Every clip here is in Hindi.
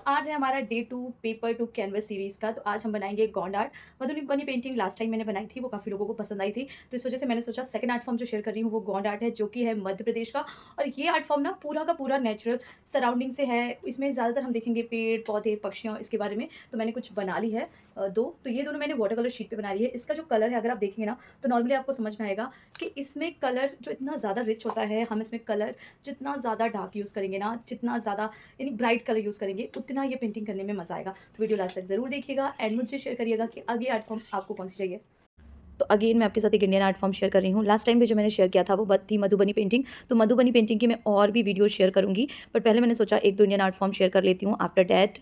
आज है हमारा day 2 paper two canvas series का। तो आज हम बनाएँगे Gond art. Madhubani painting last time मैंने बनाई थी, वो काफ़ी लोगों को पसंद आई थी। तो इस वजह से मैंने सोचा सेकंड आर्ट फॉर्म जो शेयर कर रही हूँ वो गॉन्ड आर्ट है, जो कि है मध्य प्रदेश का। और ये आर्ट फॉर्म ना पूरा का पूरा नेचुरल सराउंडिंग से है। इसमें ज़्यादातर हम देखेंगे पेड़, पौधे, पक्षियाँ, इसके बारे में। तो मैंने कुछ बना ली है 2। तो ये दोनों मैंने वाटर कलर शीट पे बना ली है। इसका जो कलर है अगर आप देखेंगे ना, तो नॉर्मली आपको समझ में आएगा कि इसमें कलर जो इतना ज़्यादा रिच होता है, हम इसमें कलर जितना ज़्यादा डार्क यूज़ करेंगे ना, जितना ज़्यादा यानी ब्राइट कलर यूज़ करेंगे, उतना ये पेंटिंग करने में मज़ा आएगा। तो वीडियो लास्ट तक ज़रूर देखिएगा एंड मुझसे शेयर करिएगा कि अगली आर्ट फॉर्म आपको कौन-सी चाहिए। तो अगेन मैं आपके साथ एक इंडियन आर्ट फॉर्म शेयर कर रही हूँ। लास्ट टाइम भी जो मैंने शेयर किया था वो थी मधुबनी पेंटिंग। तो मधुबनी पेंटिंग की मैं और भी वीडियो शेयर करूँगी, बट पहले मैंने सोचा 1-2 इंडियन आर्ट फॉर्म शेयर कर लेती हूँ। आफ्टर दैट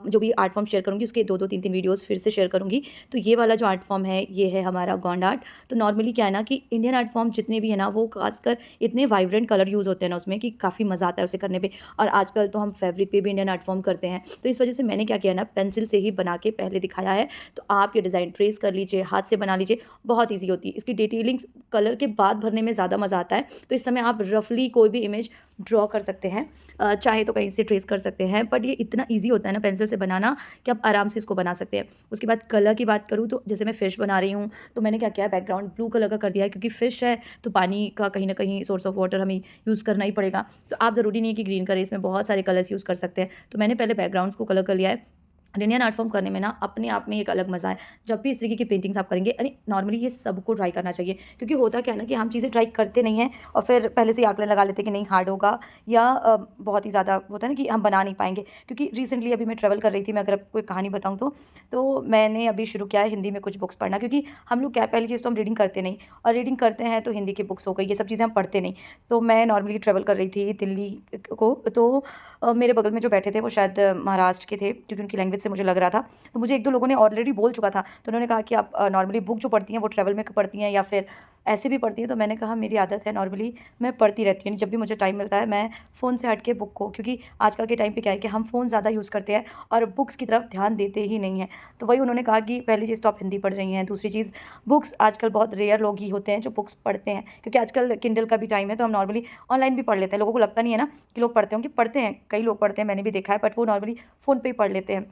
जो भी आर्ट फॉर्म शेयर करूँगी उसके 2-2 3-3 वीडियोज़ फिर से शेयर करूँगी। तो ये वाला जो आर्ट फॉर्म है ये है हमारा गॉन्ड आर्ट। तो नॉर्मली क्या है ना कि इंडियन आर्ट फॉर्म जितने भी है ना वो खासकर इतने वाइब्रेंट कलर यूज़ होते हैं ना उसमें कि काफ़ी मज़ा आता है उसे करने पे। और आजकल तो हम फैब्रिक पे भी इंडियन आर्ट फॉर्म करते हैं। तो इस वजह से मैंने क्या किया ना, पेंसिल से ही बना के पहले दिखाया है। तो आप ये डिज़ाइन ट्रेस कर लीजिए, हाथ से बना लीजिए, बहुत ईज़ी होती है। इसकी डिटेलिंग्स कलर के बाद भरने में ज़्यादा मज़ा आता है। तो इस समय आप रफली कोई भी इमेज ड्रॉ कर सकते हैं। चाहे तो कहीं से ट्रेस कर सकते हैं, बट ये इतना ईज़ी होता है ना पेंसिल से बनाना कि आप आराम से इसको बना सकते हैं। उसके बाद कलर की बात करूँ तो जैसे मैं फ़िश बना रही हूँ, तो मैंने क्या किया है, बैकग्राउंड ब्लू कलर का कर दिया है, क्योंकि फ़िश है तो पानी का कहीं न कहीं सोर्स ऑफ वाटर हमें यूज़ करना ही पड़ेगा। तो आप ज़रूरी नहीं है कि ग्रीन करें, इसमें बहुत सारे कलर्स यूज़ कर सकते हैं। तो मैंने पहले बैकग्राउंड्स को कलर कर लिया है। इंडियन आर्ट फॉर्म करने में ना अपने आप में एक अलग मज़ा है। जब भी इस तरीके की पेंटिंग्स आप करेंगे, अरे नॉर्मली ये सबको ट्राई करना चाहिए, क्योंकि होता क्या है ना कि हम चीज़ें ट्राई करते नहीं हैं और फिर पहले से ही आकलन लगा लेते हैं कि नहीं हार्ड होगा या बहुत ही ज़्यादा होता है ना कि हम बना नहीं पाएँगे। क्योंकि रिसेंटली अभी मैं ट्रैवल कर रही थी, मैं अगर आपको कोई कहानी बताऊँ तो मैंने अभी शुरू किया है हिंदी में कुछ बुक्स पढ़ना, क्योंकि हम लोग क्या, पहली चीज़ तो हम रीडिंग करते नहीं, और रीडिंग करते हैं तो हिंदी की बुक्स हो गई, ये सब चीज़ें हम पढ़ते नहीं। तो मैं नॉर्मली ट्रैवल कर रही थी दिल्ली को, तो मेरे बगल में जो बैठे थे वो शायद महाराष्ट्र के थे, क्योंकि उनकी लैंग्वेज से मुझे लग रहा था। तो मुझे 1-2 लोगों ने ऑलरेडी बोल चुका था, तो उन्होंने कहा कि आप नॉर्मली बुक जो पढ़ती हैं वो ट्रैवल में पढ़ती हैं या फिर ऐसे भी पढ़ती हैं? तो मैंने कहा मेरी आदत है, नॉर्मली मैं पढ़ती रहती हूँ, जब भी मुझे टाइम मिलता है मैं फ़ोन से हट के बुक को, क्योंकि आजकल के टाइम पे क्या है कि हम फ़ोन ज़्यादा यूज़ करते हैं और बुक्स की तरफ ध्यान देते ही नहीं हैं। तो वही उन्होंने कहा कि पहली चीज़ तो आप हिंदी पढ़ रही हैं, दूसरी चीज़ बुक्स आजकल बहुत रेयर लोग ही होते हैं जो बुक्स पढ़ते हैं, क्योंकि आजकल किंडल का भी टाइम है, तो हम नॉर्मली ऑनलाइन भी पढ़ लेते हैं। लोगों को लगता नहीं है ना कि लोग पढ़ते होंगे, पढ़ते हैं, कई लोग पढ़ते हैं, मैंने भी देखा है, बट वो नॉर्मली फ़ोन पे ही पढ़ लेते हैं।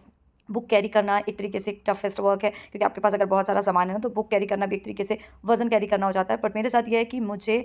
बुक कैरी करना एक तरीके से एक टफेस्ट वर्क है, क्योंकि आपके पास अगर बहुत सारा सामान है ना, तो बुक कैरी करना भी एक तरीके से वज़न कैरी करना हो जाता है। बट मेरे साथ ये है कि मुझे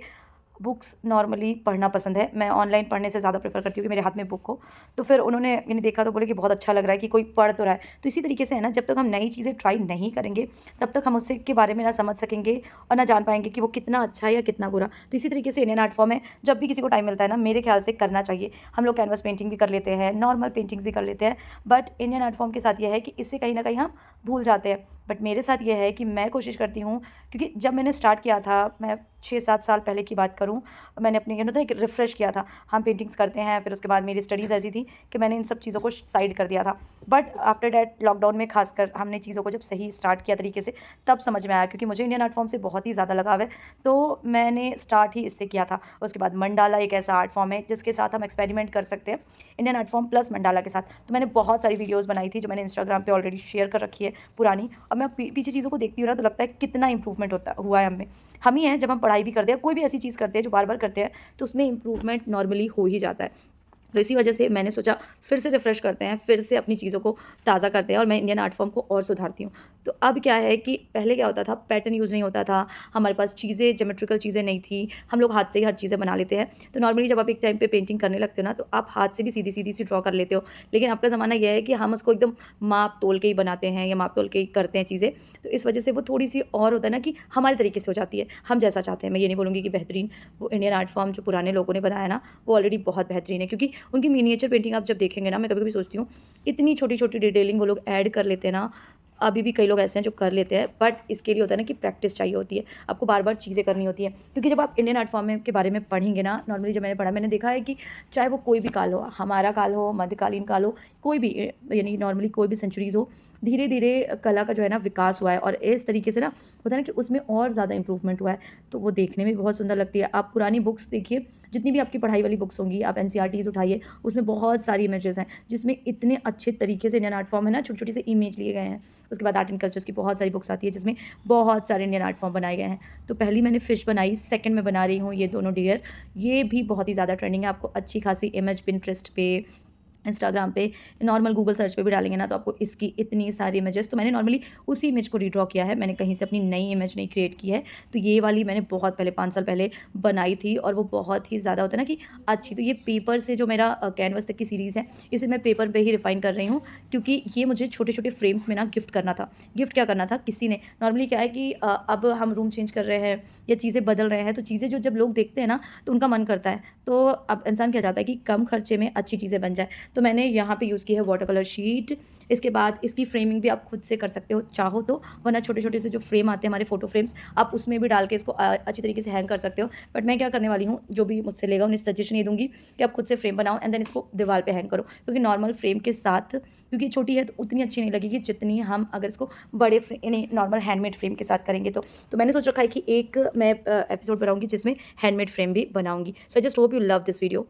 बुक्स नॉर्मली पढ़ना पसंद है। मैं ऑनलाइन पढ़ने से ज़्यादा प्रेफ़र करती हूँ कि मेरे हाथ में बुक हो। तो फिर उन्होंने मैंने देखा तो बोले कि बहुत अच्छा लग रहा है कि कोई पढ़ तो रहा है। तो इसी तरीके से है ना, जब तक हम नई चीज़ें ट्राई नहीं करेंगे, तब तक हम उससे के बारे में ना समझ सकेंगे और ना जान पाएँगे कि वो कितना अच्छा है या कितना बुरा। तो इसी तरीके से इंडियन आर्ट फॉर्म है, जब भी किसी को टाइम मिलता है ना, मेरे ख़्याल से करना चाहिए। हम लोग कैनवस पेंटिंग भी कर लेते हैं, नॉर्मल पेंटिंग्स भी कर लेते हैं, बट इंडियन आर्ट फॉर्म के साथ ये है कि इससे कहीं न कहीं हम भूल जाते हैं। बट मेरे साथ ये है कि मैं कोशिश करती हूँ, क्योंकि जब मैंने स्टार्ट किया था, मैं 6-7 साल पहले की बात करूँ, मैंने अपने होता है एक रिफ़्रेश किया था। हम पेंटिंग्स करते हैं, फिर उसके बाद मेरी स्टडीज़ ऐसी थी कि मैंने इन सब चीज़ों को साइड कर दिया था। बट आफ्टर दैट लॉकडाउन में ख़ासकर हमने चीज़ों को जब सही स्टार्ट किया तरीके से, तब समझ में आया, क्योंकि मुझे इंडियन आर्ट फॉर्म से बहुत ही ज़्यादा लगाव है, तो मैंने स्टार्ट ही इससे किया था। उसके बाद मंडाला एक ऐसा आर्ट फॉर्म है जिसके साथ हम एक्सपेरिमेंट कर सकते हैं, Indian art form plus mandala के साथ। तो मैंने बहुत सारी वीडियोज़ बनाई थी जो मैंने इंस्टाग्राम पे ऑलरेडी शेयर कर रखी है पुरानी। अब मैं पीछे चीज़ों को देखती हूँ ना, तो लगता है कितना इंप्रूवमेंट होता हुआ है हम ही हैं, जब हम पढ़ाई भी करते हैं, कोई भी ऐसी चीज़ करते हैं जो बार-बार करते हैं, तो उसमें इम्प्रूवमेंट नॉर्मली हो ही जाता है। तो इसी वजह से मैंने सोचा फिर से रिफ़्रेश करते हैं, फिर से अपनी चीज़ों को ताज़ा करते हैं और मैं इंडियन आर्ट फॉर्म को और सुधारती हूँ। तो अब क्या है कि पहले क्या होता था, पैटर्न यूज़ नहीं होता था, हमारे पास चीज़ें ज्योमेट्रिकल चीज़ें नहीं थी, हम लोग हाथ से ही हर चीज़ें बना लेते हैं। तो नॉर्मली जब आप एक टाइम पे पेंटिंग करने लगते हो ना, तो आप हाथ से भी सीधी-सीधी सी ड्रॉ कर लेते हो। लेकिन अब का ज़माना ये है कि हम उसको एकदम माप-तोल के ही बनाते हैं या माप-तोल के ही करते हैं चीज़ें। तो इस वजह से वो थोड़ी-सी और होता है ना कि हमारे तरीके से हो जाती है, हम जैसा चाहते हैं। मैं ये नहीं बोलूँगी कि बेहतरीन, वो इंडियन आर्ट फॉर्म जो पुराने लोगों ने बनाया ना, वो ऑलरेडी बहुत बेहतरीन है, क्योंकि उनकी मिनिएचर पेंटिंग आप जब देखेंगे ना, मैं कभी-कभी सोचती हूँ, इतनी छोटी-छोटी डिटेलिंग वो लोग ऐड कर लेते हैं ना। अभी भी कई लोग ऐसे हैं जो कर लेते हैं, बट इसके लिए होता है ना कि प्रैक्टिस चाहिए होती है। आपको बार-बार चीज़ें करनी होती हैं, क्योंकि जब आप इंडियन आर्ट फॉर्म में के बारे में पढ़ेंगे ना, नॉर्मली जब मैंने पढ़ा, मैंने देखा है कि चाहे वो कोई भी काल हो, हमारा काल हो, मध्यकालीन काल हो, कोई भी यानी नॉर्मली कोई भी सेंचुरीज़ हो, धीरे-धीरे कला का जो है ना विकास हुआ है और इस तरीके से ना होता है ना कि उसमें और ज़्यादा इम्प्रूवमेंट हुआ है। तो वो देखने में भी बहुत सुंदर लगती है। आप पुरानी बुक्स देखिए, जितनी भी आपकी पढ़ाई वाली बुक्स होंगी, आप एनसीईआरटीज़ उठाइए, उसमें बहुत सारी इमेजेस हैं, जिसमें इतने अच्छे तरीके से इंडियन आर्ट फॉर्म है ना, छोटी-छोटी से इमेज लिए गए हैं। उसके बाद आर्ट एंड कल्चर्स की बहुत सारी बुक्स आती है, जिसमें बहुत सारे इंडियन आर्ट फॉर्म बनाए गए हैं। तो पहली मैंने फिश बनाई, सेकंड में बना रही हूँ ये दोनों डियर। ये भी बहुत ही ज़्यादा ट्रेंडिंग है, आपको अच्छी खासी इमेज पिंटरेस्ट पे इंस्टाग्राम पे, नॉर्मल गूगल सर्च पे भी डालेंगे ना तो आपको इसकी इतनी सारी इमेजेस, तो मैंने नॉर्मली उसी इमेज को रीड्रॉ किया है, मैंने कहीं से अपनी नई इमेज नहीं क्रिएट की है। तो ये वाली मैंने बहुत पहले 5 साल पहले बनाई थी और वो बहुत ही ज़्यादा होता है ना कि अच्छी। तो ये पेपर से जो मेरा कैनवस तक की सीरीज़ है, इसे मैं पेपर पे ही रिफ़ाइन कर रही हूँ, क्योंकि ये मुझे छोटे-छोटे फ्रेम्स में ना गिफ्ट करना था। गिफ्ट क्या करना था, किसी ने नॉर्मली क्या है कि अब हम रूम चेंज कर रहे हैं या चीज़ें बदल रहे हैं, तो चीज़ें जो जब लोग देखते हैं ना तो उनका मन करता है। तो अब इंसान क्या चाहता है कि कम खर्चे में अच्छी चीज़ें बन जाए। तो मैंने यहाँ पे यूज़ की है वाटर कलर शीट। इसके बाद इसकी फ्रेमिंग भी आप खुद से कर सकते हो चाहो तो, वरना छोटे-छोटे से जो फ्रेम आते हैं हमारे फ़ोटो फ्रेम्स, आप उसमें भी डाल के इसको अच्छी तरीके से हैंग कर सकते हो। बट मैं क्या करने वाली हूँ, जो भी मुझसे लेगा उन्हें सजेशन ये दूँगी कि आप खुद से फ्रेम बनाओ एंड देन इसको दीवार पे हैंग करो। क्योंकि नॉर्मल फ्रेम के साथ, क्योंकि छोटी है तो उतनी अच्छी नहीं लगेगी जितनी हम अगर इसको बड़े यानी नॉर्मल हैंडमेड फ्रेम के साथ करेंगे तो। तो मैंने सोच रखा है कि एक मैं एपिसोड बनाऊँगी जिसमें हैंडमेड फ्रेम भी बनाऊँगी। So I just hope you love this video.